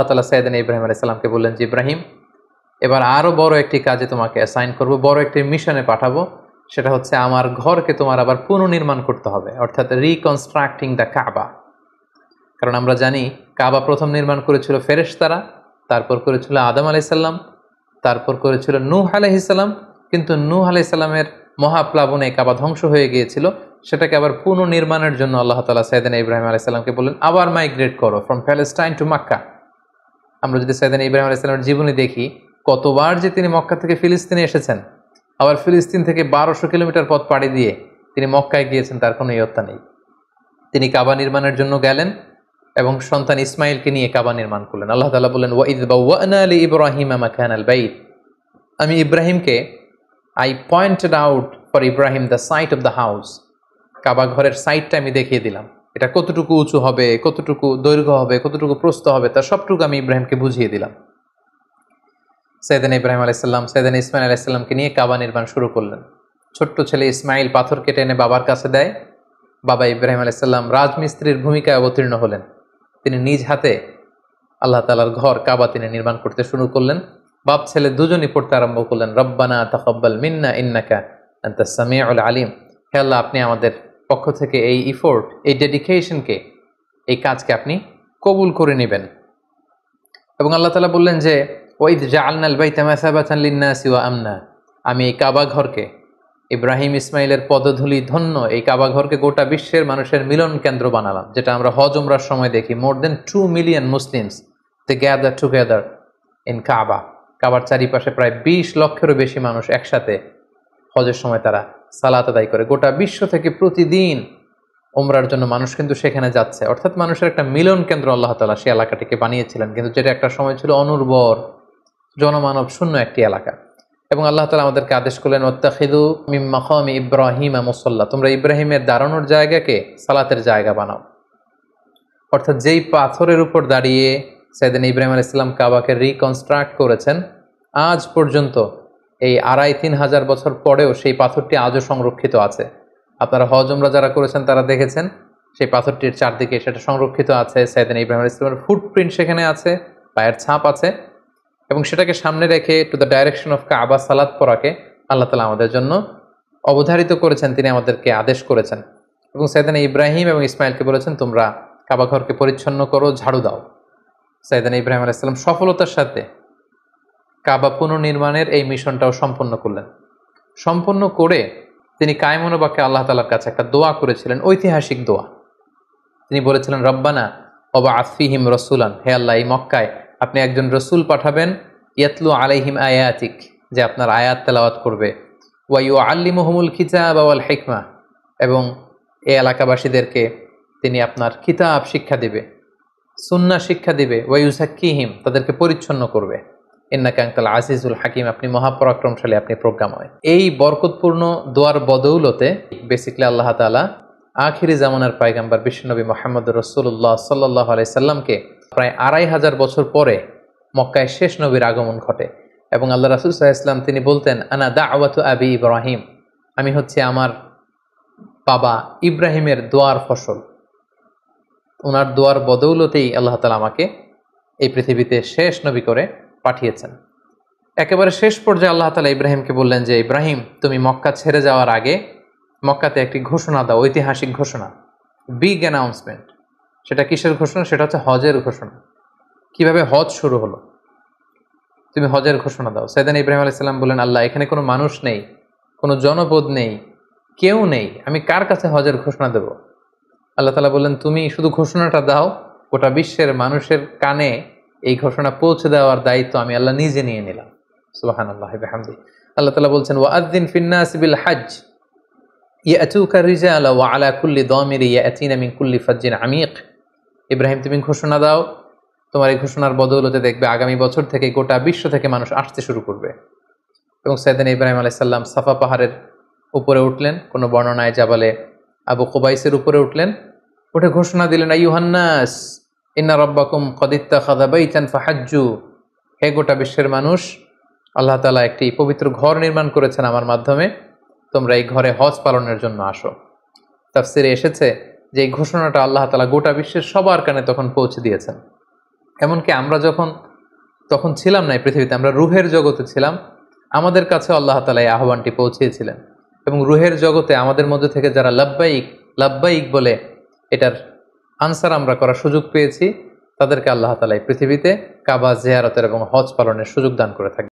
তাআলা সাইয়েদনা ইব্রাহিম আলাইহিস সালামকে বললেন যে ইব্রাহিম, এবার আরো বড় একটি কাজে তোমাকে অ্যাসাইন করব, বড় একটি মিশনে পাঠাবো। সেটা হচ্ছে আমার ঘরকে তোমার আবার পুনর্নির্মাণ করতে হবে, অর্থাৎ রিকনস্ট্রাক্টিং দ্য কাবা। কারণ আমরা জানি কাবা প্রথম নির্মাণ করেছিল ফেরেশতারা, তারপর করেছিল আদম আলাইহিস সালাম, তারপর করেছিল নূহ আলাইহিস সালাম। কিন্তু নূহ আলাইহিস সালামের মহাপ্লাবনে কাবা ধ্বংস হয়ে গিয়েছিল। সেটাকে আবার পুনর্নির্মাণের জন্য আল্লাহ তাআলা সাইয়েদনা ইব্রাহিম আলাইহিস সালামকে বললেন আবার মাইগ্রেট করো ফ্রম প্যালেস্টাইন টু মক্কা। আমরা যদি সাইয়েদনা ইব্রাহিম আলাইহিস সালামের জীবনী দেখি, কতবার যে তিনি মক্কা থেকে ফিলিস্তিনে এসেছেন, আবার ফিলিস্তিন থেকে 1200 কিলোমিটার পথ পাড়ি দিয়ে তিনি মক্কায় গিয়েছেন, তার কোনো ইয়ত্তা নেই। তিনি কাবা নির্মাণের জন্য গেলেন এবং সন্তান ইসমাইলকে নিয়ে কাবা নির্মাণ করলেন। আল্লাহ তাআলা বললেন ওয়াইদ বাওয়ানা লিইব্রাহিমা মাকানাল বাইত, আমি ইব্রাহিমকে I pointed out for Ibrahim the site of the house, Kaaba ঘরের সাইটটা আমি দেখিয়ে দিলাম, এটা কতটুকু উঁচু হবে, কতটুকু দৈর্ঘ্য হবে, কতটুকু প্রস্থ হবে, তার সবটুকু আমি ইব্রাহিমকে বুঝিয়ে দিলাম। সাইয়েদনা ইব্রাহিম আলাইহিস সালাম সাইয়েদনা ইসমাইল আলাইহিস সালামকে নিয়ে কাবা নির্মাণ শুরু করলেন। ছোট্ট ছেলে ইসমাইল পাথর কেটে এনে বাবার কাছে দেয়। বাবা ইব্রাহিম আলাইহিস সালাম রাজমিস্ত্রির ভূমিকায় অবতীর্ণ হলেন। তিনি নিজ হাতে আল্লাহ তাআলার ঘর কাবা তিনি নির্মাণ করতে শুরু করলেন। বাপ ছেলে দুজনই পড়তে আরম্ভ করলেন রব্বানা তাকাব্বাল মিন্না ইন্নাকা আনতাস সামিউল আলিম। হে আল্লাহ, আপনি আমাদের পক্ষ থেকে এই ইফোর্ট, এই ডেডিকেশনকে, এই কাজকে আপনি কবুল করে নেবেন। এবং আল্লাহ তাআলা বললেন যে ওয়াইদ জাআলনাল বাইতা মাসাবাতান লিন-নাসি ওয়া আমনা, আমি এই কাবা ঘরকে, ইব্রাহিম ইসমাইলের পদধূলি ধন্য এই কাবা ঘরকে গোটা বিশ্বের মানুষের মিলন কেন্দ্র বানালাম। যেটা আমরা হজ উমরার সময় দেখি, more than 2 million Muslims they gather together in Kaaba. কাবার চারিপাশে প্রায় 20 লক্ষেরও বেশি মানুষ একসাথে হজের সময় তারা সালাত আদায় করে। গোটা বিশ্ব থেকে প্রতিদিন উমরার জন্য মানুষ কিন্তু সেখানে যাচ্ছে, অর্থাৎ মানুষের একটা মিলন কেন্দ্র আল্লাহ তাআলা সেই এলাকাটিকে বানিয়েছিলেন, কিন্তু যেটা একটা সময় ছিল অনুর্বর, জনমানব শূন্য একটি এলাকা। এবং আল্লাহ তাআলা আমাদেরকে আদেশ করলেন ওয়াত্তাখিযু মিন মাকামি ইব্রাহিমা মুসাল্লা, তোমরা ইব্রাহিমের দাঁড়ানোর জায়গাকে সালাতের জায়গা বানাও। অর্থাৎ যেই পাথরের উপর দাঁড়িয়ে সাইয়েদনা ইব্রাহিম আলাইহিস সালাম কাবাকে রিকনস্ট্রাক্ট করেছেন, আজ পর্যন্ত এই 2500-3000 বছর পরেও সেই পাথরটি আজও সংরক্ষিত আছে। আপনারা হজ উমরা যারা করেছেন তারা দেখেছেন সেই পাথরটির চারদিকে সেটা সংরক্ষিত আছে, সাইয়েদনা ইব্রাহিম আলাইহিস সালামের ফুটপ্রিন্ট সেখানে আছে, পায়ের ছাপ আছে। এবং সেটাকে সামনে রেখে টু দ্য ডাইরেকশন অফ কাবা সালাত পড়াকে আল্লাহ তাআলা আমাদের জন্য অবধারিত করেছেন, তিনি আমাদেরকে আদেশ করেছেন। এবং সাইয়েদনা ইব্রাহিম এবং ইসমাইলকে বলেছেন তোমরা কাবা ঘরকে পরিচ্ছন্ন করো, ঝাড়ু দাও। সাইয়েদনা ইব্রাহিম আলাইহিস সালাম সফলতার সাথে কাবা পুনর্নির্মাণের এই মিশনটাও সম্পন্ন করলেন। সম্পন্ন করে তিনি কায়মনোবাক্যে আল্লাহ তাআলার কাছে একটা দোয়া করেছিলেন, ঐতিহাসিক দোয়া। তিনি বলেছিলেন রব্বানা ওয়াবআথ ফীহিম রাসূলান, হে আল্লাহ, এই মক্কায় আপনি একজন রসুল পাঠাবেন, ইয়াতলু আলাইহিম আয়াতিক, যে আপনার আয়াত তেলাওয়াত করবে, ওয়া ইউআল্লিমুহুমুল কিতাবা ওয়াল হিকমা, এবং এই এলাকাবাসীদেরকে তিনি আপনার কিতাব শিক্ষা দিবে, সুন্নাহ শিক্ষা দিবে, ওয়া ইউযাক্কিহিম, তাদেরকে পরিচ্ছন্ন করবে, ইন্নাকা আনতাল আজিজুল হাকিম, আপনি মহাপরাক্রমশালী, আপনি প্রজ্ঞাময়। এই বরকতপূর্ণ দোয়ার বদৌলতে বেসিক্যালি আল্লাহ তাআলা আখিরি জামানার পয়গম্বর বিশ্বনবী মুহাম্মদুর রাসূলুল্লাহ সাল্লাল্লাহু আলাইহি সাল্লামকে প্রায় 2500 বছর পরে মক্কায় শেষ নবীর আগমন ঘটে। এবং আল্লাহ রাসূল সাল্লাল্লাহু আলাইহি ওয়াসাল্লাম তিনি বলতেন আনা দাওয়াতু আবি ইব্রাহিম, আমি হচ্ছে আমার বাবা ইব্রাহিমের দোয়ার ফসল। ওনার দোয়ার বদৌলতেই আল্লাহ তাআলা আমাকে এই পৃথিবীতে শেষ নবী করে পাঠিয়েছেন। একেবারে শেষ পর্যায়ে আল্লাহ তাআলা ইব্রাহিমকে বললেন যে ইব্রাহিম, তুমি মক্কা ছেড়ে যাওয়ার আগে মক্কাতে একটি ঘোষণা দাও, ঐতিহাসিক ঘোষণা, বিগ অ্যানাউন্সমেন্ট। সেটা কিসের ঘোষণা? সেটা হচ্ছে হজের ঘোষণা। কিভাবে হজ শুরু হলো, তুমি হজের ঘোষণা দাও। সাইয়েদনা ইব্রাহিম আলাইহিস সালাম বললেন আল্লাহ, এখানে কোনো মানুষ নেই, কোনো জনপদ নেই, কেউ নেই, আমি কার কাছে হজের ঘোষণা দেব? আল্লাহ তাআলা বললেন তুমি শুধু ঘোষণাটা দাও, গোটা বিশ্বের মানুষের কানে এই ঘোষণা পৌঁছে দেওয়ার দায়িত্ব আমি আল্লাহ নিজে নিয়ে নিলাম। সুবহানাল্লাহি ওয়া বিহামদিহি। আল্লাহ তাআলা বলছেন ওয়াআযযিন ফিন-নাসি বিল হজ্জ ইয়াতুকা রিজালা ওয়া আলা কুল্লি দামিরি ইয়াতিনা মিন কুল্লি ফাজ্জিন আমিক। ইব্রাহিম, তুমি ঘোষণা দাও, তোমার এই ঘোষণার বদৌলতে দেখবে আগামী বছর থেকে গোটা বিশ্ব থেকে মানুষ আসতে শুরু করবে। এবং সাইয়েদনা ইব্রাহিম আলাইহিস সালাম সাফা পাহাড়ের উপরে উঠলেন, কোনো বর্ণনায় জাবালে আবু কুবাইসের উপরে উঠলেন, উঠে ঘোষণা দিলেন আইয়ুহান নাস ইন্না রাব্বাকুম ক্বাদ ইত্তাখাযা বাইতান ফাহাজ্জু, হে গোটা বিশ্বের মানুষ, আল্লাহ তাআলা একটি পবিত্র ঘর নির্মাণ করেছেন আমার মাধ্যমে, তোমরা এই ঘরে হজ পালনের জন্য আসো। তাফসিরে এসেছে যে এই ঘোষণাটা আল্লাহ তাআলা গোটা বিশ্বের সবার কানে তখন পৌঁছে দিয়েছেন। এমনকি আমরা তখন ছিলাম না এই পৃথিবীতে, আমরা রুহের জগতে ছিলাম, আমাদের কাছে আল্লাহ তাআলা এই আহ্বানটি পৌঁছিয়েছিলেন। এবং রুহের জগতে আমাদের মধ্যে থেকে যারা লাব্বাইক লাব্বাইক বলে এটার আনসার আমরা করার সুযোগ পেয়েছি, তাদেরকে আল্লাহ তাআলা এই পৃথিবীতে কাবা জিয়ারতের এবং হজ পালনের সুযোগ দান করে থাকেন।